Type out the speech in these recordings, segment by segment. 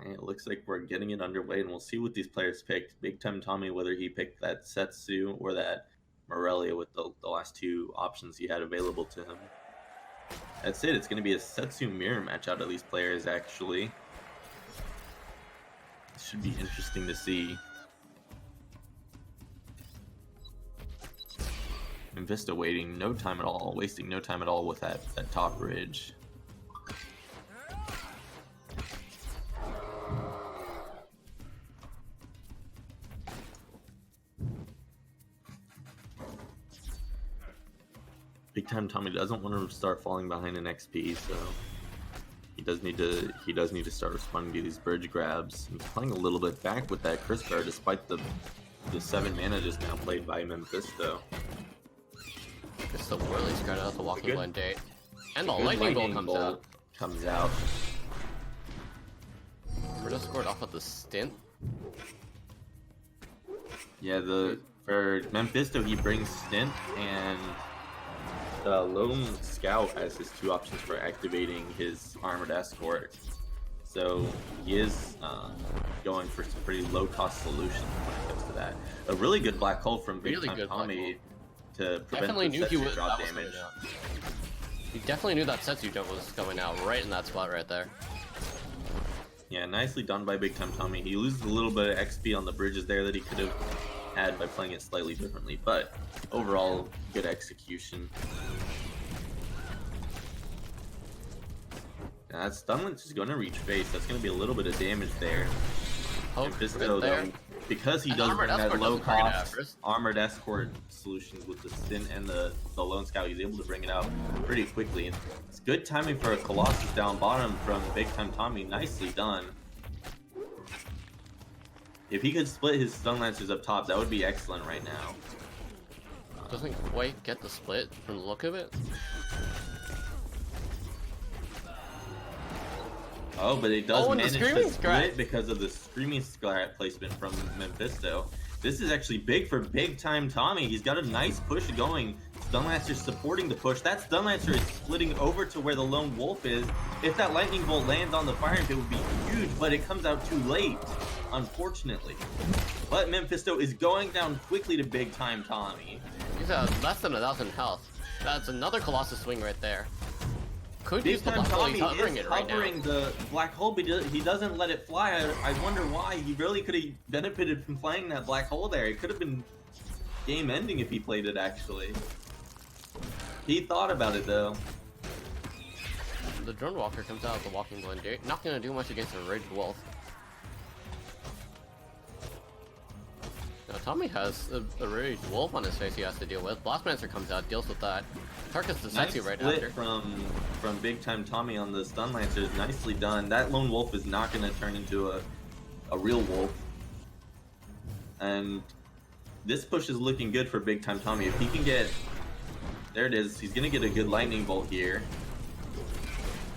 Alright, it looks like we're getting it underway, and we'll see what these players picked. Big Time Tommy, whether he picked that Settsu or that Morellia with the last two options he had available to him. That's it. It's going to be a Settsu mirror match out of these players, actually. It should be interesting to see. Memfisto waiting no time at all, wasting no time at all with that top bridge. Big Time Tommy doesn't want to start falling behind in XP, so he does need to start responding to these bridge grabs. He's playing a little bit back with that Crispr, despite the 7 mana just now played by Memfisto. It's the poorly spread out the walking blind date. And the lightning bolt comes out. Bruno scored off of the stint. Yeah, for Memfisto he brings stint and the Lone Scout as his 2 options for activating his Armored Escort. So he is going for some pretty low-cost solutions when it comes to that. A really good black hole from Big Time Tommy to prevent the Settsu drop damage. He definitely knew that Settsu jump was coming out right in that spot right there. Yeah, nicely done by Big Time Tommy. He loses a little bit of XP on the bridges there that he could have had by playing it slightly differently, but overall, good execution. Now that Stunlance is going to reach face. That's going to be a little bit of damage there. Memfisto, though, because he doesn't bring that low-cost Armored Escort solutions with the Stint and the Lone Scout, he's able to bring it out pretty quickly. And it's good timing for a Colossus down bottom from Big Time Tommy. Nicely done. If he could split his Stun Lancers up top, that would be excellent right now. Doesn't quite get the split from the look of it. Oh, but it does manage to split because of the Screaming Scrat placement from Memfisto. This is actually big for Big Time Tommy. He's got a nice push going. Stun Lancer supporting the push. That Stun Lancer is splitting over to where the Lone Wolf is. If that Lightning Bolt lands on the Fire Imp, it would be huge, but it comes out too late, unfortunately. But Memfisto is going down quickly to Big Time Tommy. He's at less than 1,000 health. That's another Colossus swing right there. Could use the Black Hole. He's hovering it right now. The Black Hole, but he doesn't let it fly. I wonder why. He really could have benefited from playing that Black Hole there. It could have been game ending if he played it, actually. He thought about it, though. The Drone Walker comes out of the Walking Blind. Not going to do much against a Raged Wolf. Now, Tommy has a Raged Wolf on his face he has to deal with. Blastmancer comes out, deals with that. Targets the Settsu right after. From Big Time Tommy on the Stun Lancers, nicely done. That Lone Wolf is not going to turn into a real wolf. And this push is looking good for Big Time Tommy. If he can get... There it is. He's going to get a good Lightning Bolt here.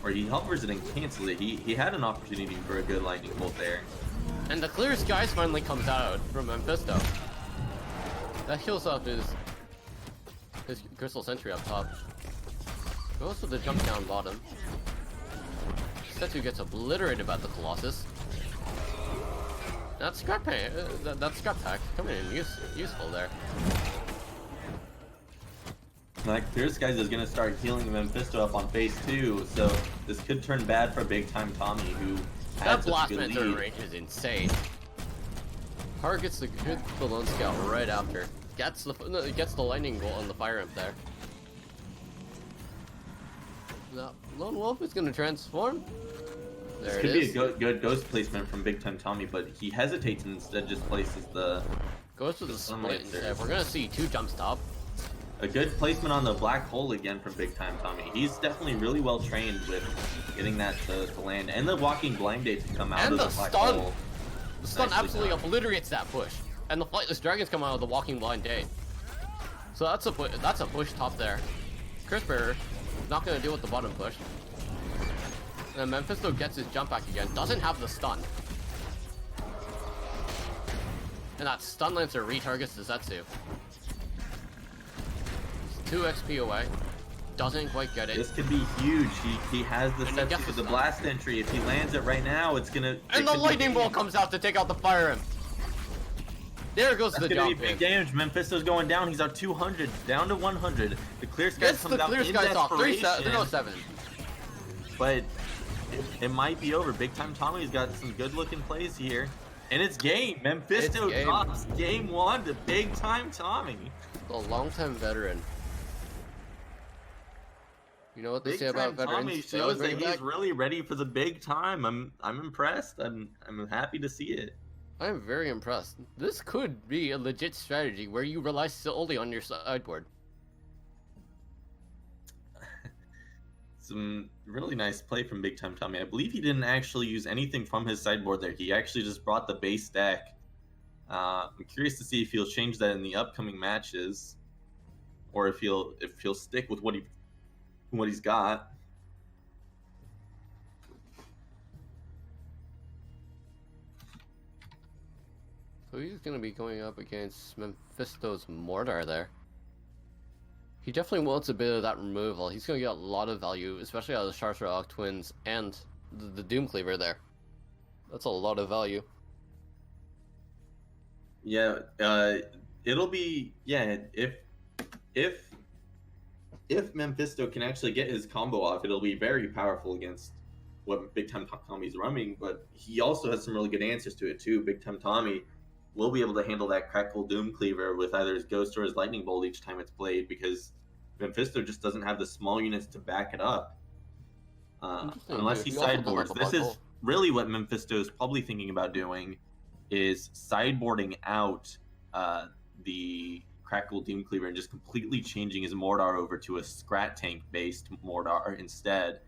Or he hovers it and cancels it. He had an opportunity for a good Lightning Bolt there. And the Clear Skies finally comes out from Memfisto. That heals up his Crystal Sentry up top. Goes for the jump down bottom. Settsu gets obliterated by the Colossus. That Scrap Pack coming in useful there. Like, Clear Skies is going to start healing Memfisto up on phase 2, so this could turn bad for Big Time Tommy, who that Blastmancer range is insane. Targets the Lone Scout right after. Gets the Lightning Bolt on the Fire Imp there. The Lone Wolf is going to transform. There it is. This could be a good ghost placement from Big Time Tommy, but he hesitates and instead just places the... Goes to the split instead. We're going to see 2 jump stop. A good placement on the Black Hole again from Big Time Tommy. He's definitely really well trained with getting that to land. And the Walking Blind Date to come out of the Black Hole. The stun absolutely obliterates that push. And the Flightless Dragons come out of the Walking Blind Date. So that's a push top there. Crispr not going to deal with the bottom push. And then Memfisto gets his jump back again. Doesn't have the stun. And that Stun Lancer retargets the Settsu. 2 XP away. doesn't quite get it. This could be huge. He has the Settsu for the blast entry. If he lands it right now, it's gonna. And the lightning bolt comes out to take out the Fire Imp. There goes the jump. Big damage. Memphisto's going down. He's at 200, down to 100. The clear sky comes out in desperation. 307. But it might be over. Big Time Tommy's got some good looking plays here. And it's game. Memfisto drops game 1 to Big Time Tommy. A long-time veteran. You know what they say about veterans? Tommy shows that he's really ready for the big time. I'm impressed. I'm happy to see it. I'm very impressed. This could be a legit strategy where you rely solely on your sideboard. Some really nice play from Big Time Tommy. I believe he didn't actually use anything from his sideboard there. He actually just brought the base deck. I'm curious to see if he'll change that in the upcoming matches, or if he'll stick with what he's got. So he's going to be going up against Memfisto's Mordar there. He definitely wants a bit of that removal. He's going to get a lot of value, especially out of the Sharp Twins and the Doom Cleaver there. That's a lot of value. Yeah, it'll be if Memfisto can actually get his combo off, it'll be very powerful against what Big Time Tommy's running. But he also has some really good answers to it too. Big Time Tommy will be able to handle that Crackle Doom Cleaver with either his Ghost or his Lightning Bolt each time it's played, because Memfisto just doesn't have the small units to back it up. Unless he sideboards. This is really what Memfisto is probably thinking about doing, is sideboarding out the Crackle Doom Cleaver and just completely changing his Mordar over to a Scrat Tank based Mordar instead.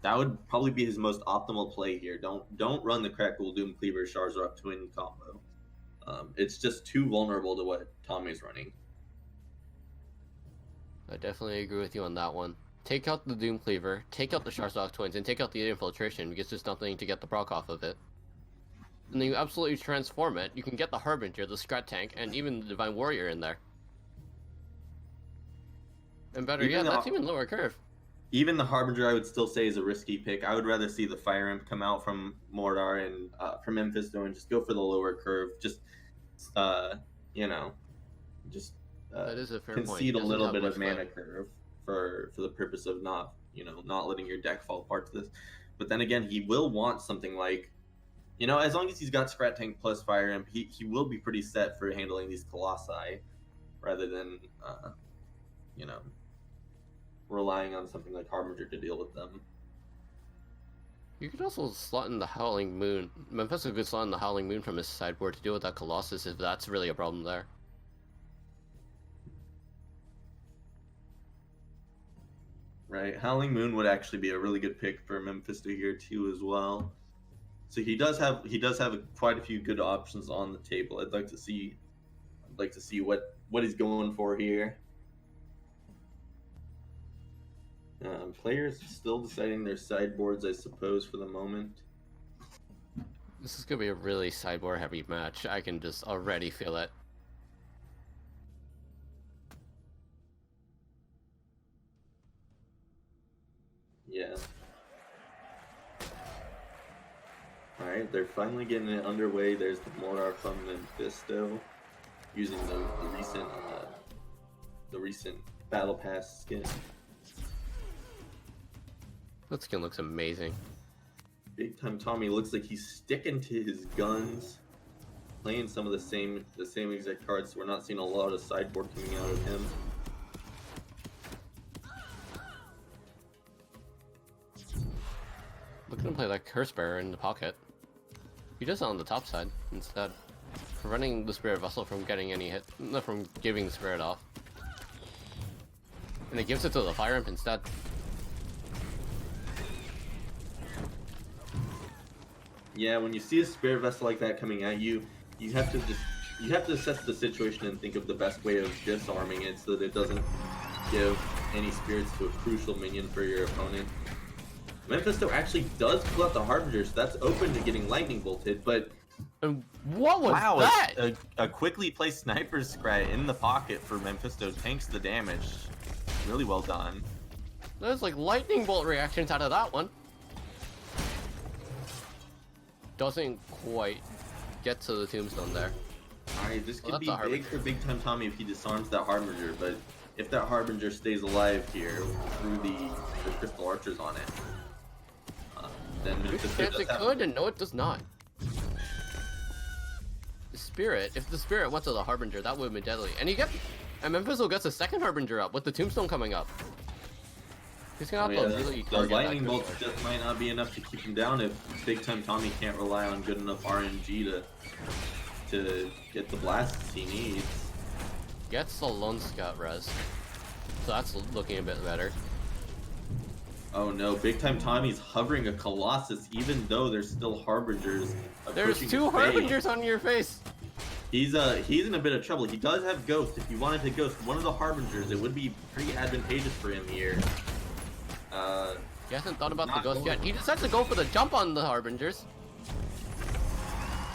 That would probably be his most optimal play here. Don't run the Crackle Doom Cleaver Charizard Twin combo. It's just too vulnerable to what Tommy's running. I definitely agree with you on that one. Take out the Doom Cleaver, take out the Charizard Twins, and take out the Infiltration, because there's nothing to get the proc off of it. And then you absolutely transform it. You can get the Harbinger, the Scrat Tank, and even the Divine Warrior in there. And better yet, that's even lower curve. Even the Harbinger, I would still say, is a risky pick. I would rather see the Fire Imp come out from Mordar and from Memfisto and just go for the lower curve. Just, that is a fair concede a little bit of mana curve for the purpose of not letting your deck fall apart to this. But then again, he will want something like, as long as he's got Scrat Tank plus Fire Imp, he will be pretty set for handling these Colossi, rather than, relying on something like Harbinger to deal with them. You could also slot in the Howling Moon. Memfisto could slot in the Howling Moon from his sideboard to deal with that Colossus if that's really a problem there. Right, Howling Moon would actually be a really good pick for Memfisto here too as well. So he does have quite a few good options on the table. I'd like to see what he's going for here. Players still deciding their sideboards, I suppose, for the moment. This is gonna be a really sideboard heavy match. I can just already feel it. Yeah. Alright, they're finally getting it underway. There's the Mordar from Memfisto, using the recent Battle Pass skin. That skin looks amazing. Big Time Tommy looks like he's sticking to his guns, playing some of the same exact cards. So we're not seeing a lot of sideboard coming out of him. Looking to play that Curse Bearer in the pocket. He does it on the top side instead, preventing the Spirit Vessel from getting any hit, from giving the Spirit off. And it gives it to the Fire Imp instead. Yeah, when you see a Spirit Vessel like that coming at you, you have to assess the situation and think of the best way of disarming it so that it doesn't give any spirits to a crucial minion for your opponent. Memfisto actually does pull out the Harbinger, so that's open to getting Lightning Bolted, but... What was that? A quickly placed Sniper Scrat in the pocket for Memfisto tanks the damage. Really well done. There's like lightning bolt reactions out of that one. Doesn't quite get to the tombstone there. Alright, this could be big for Big Time Tommy if he disarms that Harbinger, but if that Harbinger stays alive here through the Crystal Archers on it, then it could, and no, it does not. The Spirit, if the Spirit went to the Harbinger, that would have been deadly. And Memfisto gets a second Harbinger up with the Tombstone coming up. He's gonna have to really the lightning bolts just might not be enough to keep him down if Big Time Tommy can't rely on good enough RNG to get the blasts he needs. Gets the Lone Scout res. So that's looking a bit better. Oh no, Big Time Tommy's hovering a Colossus even though there's still Harbingers. There's two Harbingers on your face! He's in a bit of trouble. He does have Ghost. If he wanted to Ghost one of the Harbingers, it would be pretty advantageous for him here. He hasn't thought about the Ghost yet. He decides to go for the jump on the Harbingers.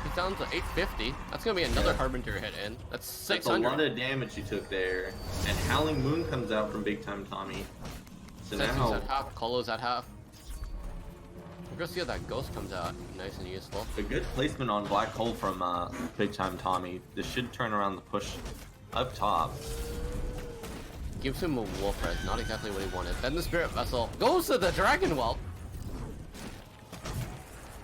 He's down to 850. That's gonna be another Harbinger hit in. That's 600. That's a lot of damage he took there. And Howling Moon comes out from Big Time Tommy. So Setsu's now at half, Colo's at half. We're gonna see how that Ghost comes out. Nice and useful. A good placement on Black Hole from Big Time Tommy. This should turn around the push up top. Gives him a Wolf Res, not exactly what he wanted. Then the Spirit Vessel goes to the Dragon Whelp.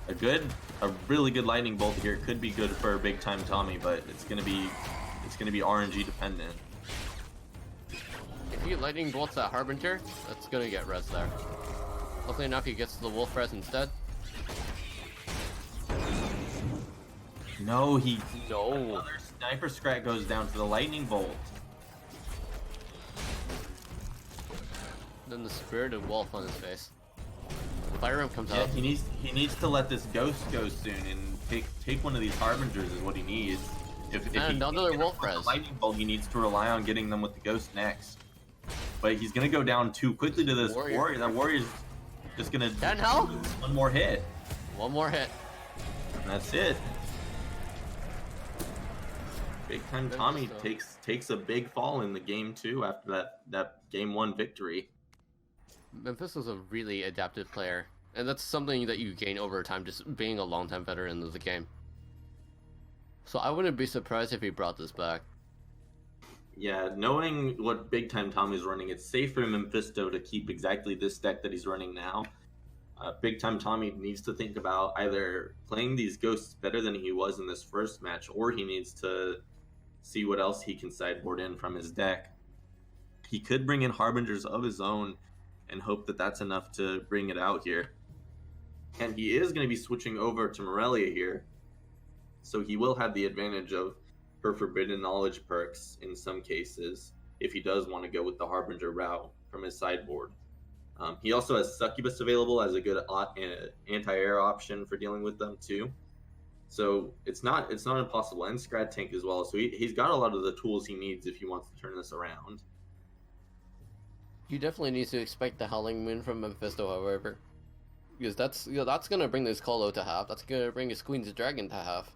A really good lightning bolt here could be good for Big Time Tommy, but it's gonna be RNG dependent. If he lightning bolts that Harbinger, that's gonna get res there. Luckily enough, he gets the Wolf Res instead. No, No. Another Sniper Scrat goes down to the lightning bolt. Then the Spirited Wolf on his face. Fire Rim comes out. He needs to let this Ghost go soon and take one of these Harbingers is what he needs. If he another Wolf Res. Lightning bolt, he needs to rely on getting them with the Ghost next. But he's gonna go down too quickly to this warrior. That warrior's just gonna do one more hit. One more hit. And that's it. Big Time Tommy takes a big fall in the game 2 after that game 1 victory. Memfisto's a really adaptive player, and that's something that you gain over time just being a longtime veteran of the game. So I wouldn't be surprised if he brought this back. Yeah, knowing what Big Time Tommy's running, it's safe for Memfisto to keep exactly this deck that he's running now. Big Time Tommy needs to think about either playing these Ghosts better than he was in this first match, or he needs to see what else he can sideboard in from his deck. He could bring in Harbingers of his own and hope that that's enough to bring it out here. And he is going to be switching over to Morellia here, so he will have the advantage of her Forbidden Knowledge perks in some cases if he does want to go with the Harbinger route from his sideboard. He also has Succubus available as a good anti-air option for dealing with them too. So it's not impossible, and Scrat Tank as well. So he's got a lot of the tools he needs if he wants to turn this around. You definitely need to expect the Howling Moon from Memfisto, however, because that's gonna bring this Colo to half. That's gonna bring his Queen's Dragon to half.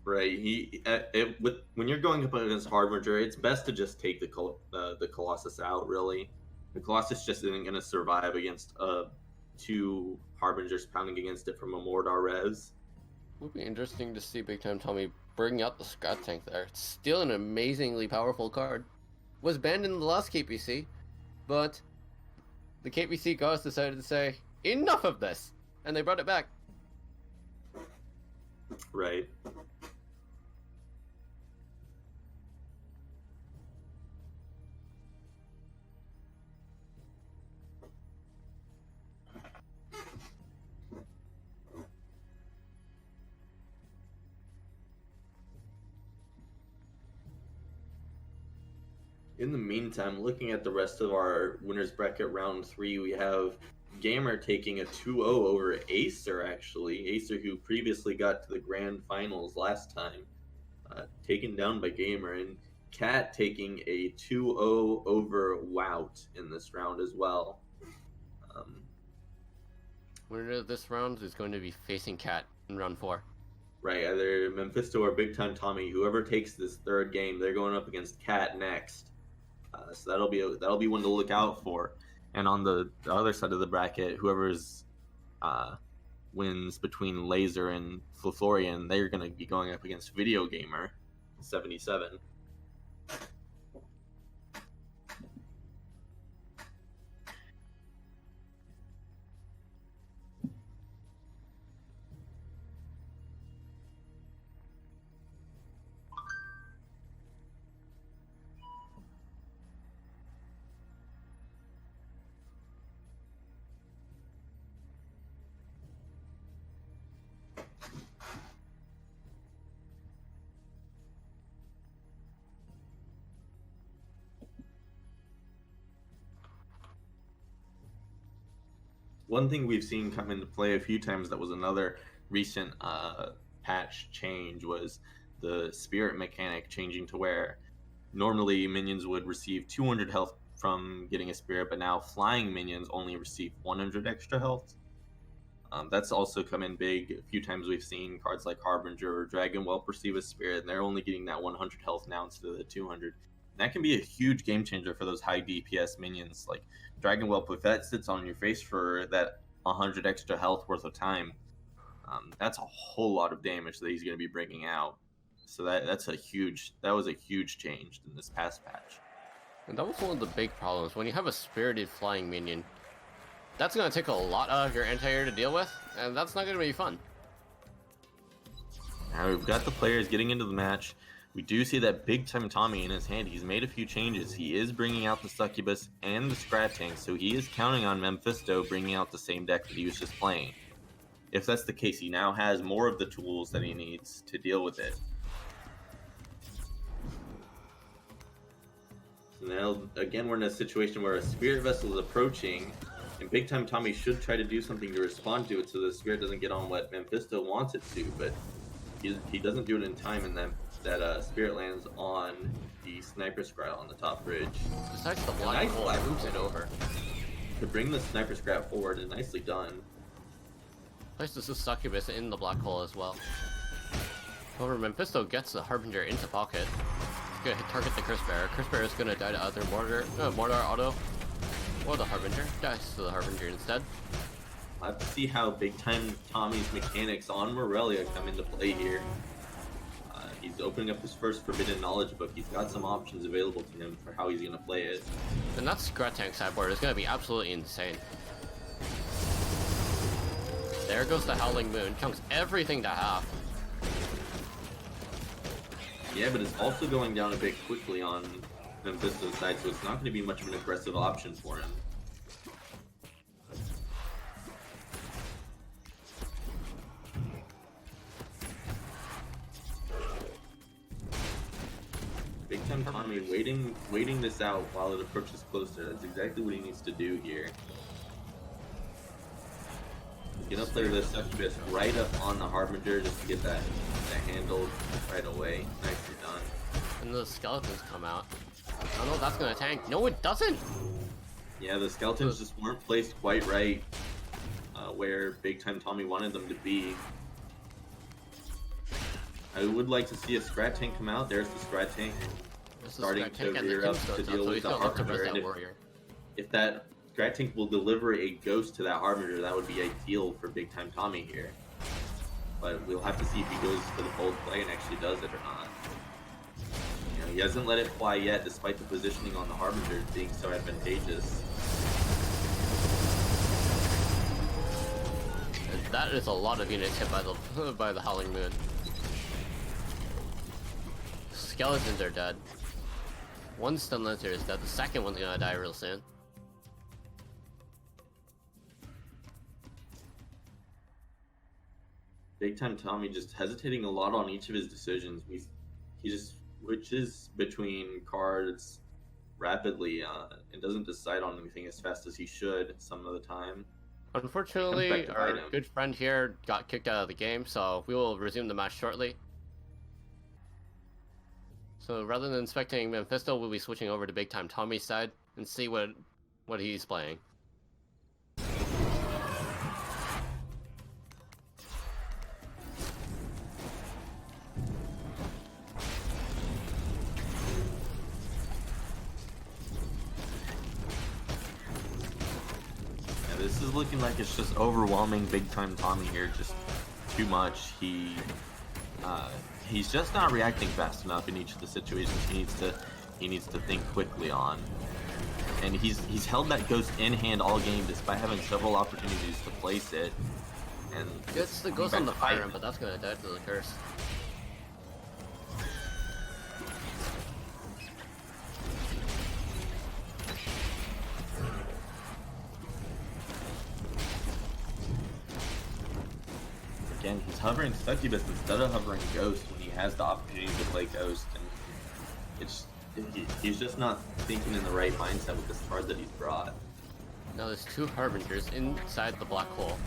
Right. When you're going up against Harbinger, it's best to just take the Colossus out. Really, the Colossus just isn't gonna survive against 2 Harbingers pounding against it from a Mordar res. It would be interesting to see Big Time Tommy bring out the Scrat Tank there. It's still an amazingly powerful card. Was banned in the last KPC, but the KPC gods decided to say, enough of this! And they brought it back. Right. In the meantime, looking at the rest of our winners bracket round 3, we have Gamer taking a 2-0 over Acer, actually. Acer, who previously got to the grand finals last time, taken down by Gamer, and Cat taking a 2-0 over Wout in this round as well. Winner of this round is going to be facing Cat in round 4. Right, either Memfisto or Big Time Tommy, whoever takes this third game, they're going up against Cat next. So that'll be one to look out for. And on the other side of the bracket, whoever's wins between Laser and Florian, they're going to be going up against Video Gamer 77. One thing we've seen come into play a few times that was another recent patch change was the spirit mechanic changing to where normally minions would receive 200 health from getting a spirit, but now flying minions only receive 100 extra health. That's also come in big. A few times we've seen cards like Harbinger or Dragon Whelp receive a spirit, and they're only getting that 100 health now instead of the 200. That can be a huge game changer for those high DPS minions. Like Dragon Whelp, if that sits on your face for that 100 extra health worth of time, that's a whole lot of damage that he's going to be bringing out. So that was a huge change in this past patch. And that was one of the big problems. When you have a spirited flying minion, that's going to take a lot out of your anti-air to deal with, and that's not going to be fun. Now we've got the players getting into the match. We do see that Big Time Tommy in his hand. He's made a few changes. He is bringing out the Succubus and the Scrat Tank, so he is counting on Memfisto bringing out the same deck that he was just playing. If that's the case, he now has more of the tools that he needs to deal with it. So now, again, we're in a situation where a Spirit Vessel is approaching, and Big Time Tommy should try to do something to respond to it so the Spirit doesn't get on what Memfisto wants it to, but he doesn't do it in time, and then that Spirit lands on the Sniper Scrat on the top bridge. Besides the blind hole, moves it over. To bring the Sniper Scrat forward, and nicely done. Places the Succubus in the black hole as well. However, Memfisto gets the Harbinger into pocket. He's gonna target the Curse Bearer. Curse Bearer is gonna die to either Mordar auto or the Harbinger. Dies to the Harbinger instead. I'll have to see how Big Time Tommy's mechanics on Morellia come into play here. He's opening up his first Forbidden Knowledge book. He's got some options available to him for how he's going to play it. And that Scrat Tank sideboard is going to be absolutely insane. There goes the Howling Moon. Chunks everything to half. Yeah, but it's also going down a bit quickly on Memfisto's side, so it's not going to be much of an aggressive option for him. Big Time Tommy waiting this out while it approaches closer. That's exactly what he needs to do here. He's gonna play the Succubus right up on the Harbinger just to get that handled right away. Nicely done. And the skeletons come out. Oh no, that's gonna tank. No, it doesn't! Yeah, the skeletons just weren't placed quite right where Big Time Tommy wanted them to be. I would like to see a Scrat Tank come out. There's the Scrat Tank starting to rear up to deal with the Harbinger. And if that Scrat Tank will deliver a ghost to that Harbinger, that would be ideal for Big Time Tommy here. But we'll have to see if he goes for the bold play and actually does it or not. You know, he hasn't let it fly yet, despite the positioning on the Harbinger being so advantageous. And that is a lot of units hit by the Howling Moon. Skeletons are dead. One Stun Lancer is dead. The second one's gonna die real soon. Big Time Tommy just hesitating a lot on each of his decisions. He just switches between cards rapidly and doesn't decide on anything as fast as he should some of the time. Unfortunately, our good friend here got kicked out of the game, so we will resume the match shortly. So rather than inspecting Memfisto, we'll be switching over to Big Time Tommy's side and see what he's playing. this is looking like it's just overwhelming big time Tommy here, just too much. He's just not reacting fast enough in each of the situations he needs to think quickly on. And he's held that ghost in hand all game despite having several opportunities to place it. And gets the ghost on the fire rim, but that's gonna die to the curse. Again, he's hovering Succubus instead of hovering Ghost when he has the opportunity to play Ghost, and he's just not thinking in the right mindset with this card that he's brought. Now there's two Harbingers inside the black hole.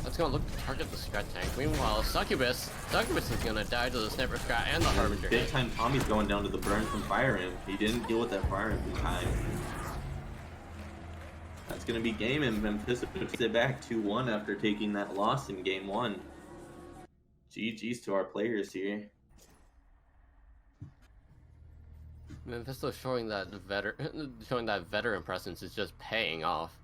That's gonna look to target the Scrat tank. Meanwhile, Succubus is gonna die to the Sniper Scrat and the Harbinger. Big time Tommy's going down to the burn from Fire Imp. He didn't deal with that Fire Imp in time. That's going to be game, and Memfisto takes it back 2-1 after taking that loss in game 1. GG's to our players here. Memfisto showing that veteran presence is just paying off.